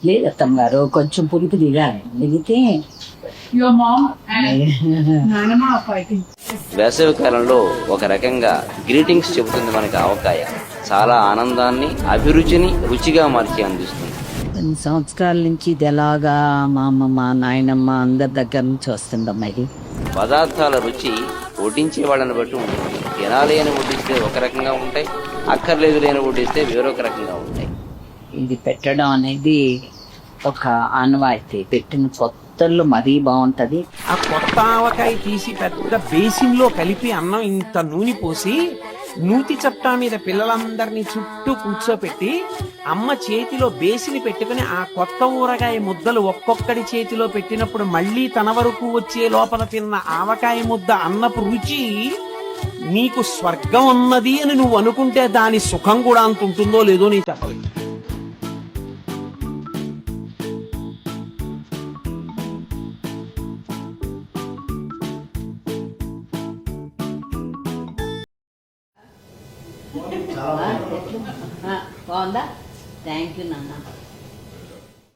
లేదు అత్తమ్మ గారు, కొంచెం పులుపు దిగాలి, దిగితే వేసవి కాలంలో ఒక రకంగా గ్రీటింగ్స్ చెబుతుంది మనకి ఆవకాయ. చాలా ఆనందాన్ని, అభిరుచిని రుచిగా మార్చి అందిస్తుంది. కొన్ని సంవత్సరాల నుంచి ఇది ఎలాగా మా అమ్మమ్మ నాయనమ్మ అందరి దగ్గర నుంచి వస్తుందమ్మా ఇది. పదార్థాల రుచి వడ్డించే వాళ్ళని బట్టి ఉంటుంది. తినాలి అని వడ్డిస్తే ఒక రకంగా ఉంటాయి, అక్కర్లేదు లేని వడ్డిస్తే వేరొక రకంగా ఉంటాయి. ఇది పెట్టడం అనేది ఒక ఆనవాయితీ. పెట్టిన కొత్తల్లో మరీ బాగుంటది. ఆ కొత్త ఆవకాయ తీసి పెద్ద బేసిన్ లో కలిపి అన్నం ఇంత నూనె పోసి నూతి చట్టా మీద పిల్లలందరినీ చుట్టూ కూర్చోపెట్టి అమ్మ చేతిలో బేసిని పెట్టుకుని ఆ కొత్త ఊరగాయ ముద్దలు ఒక్కొక్కడి చేతిలో పెట్టినప్పుడు మళ్ళీ తన వరకు వచ్చే లోపల తిన్న ఆవకాయ ముద్ద అన్నపు రుచి నీకు స్వర్గం ఉన్నది అని నువ్వు అనుకుంటే దాని సుఖం కూడా అంత ఉంటుందో లేదో నీ చెప్పలేదు. బాగుందా? థ్యాంక్ యూ నాన్న.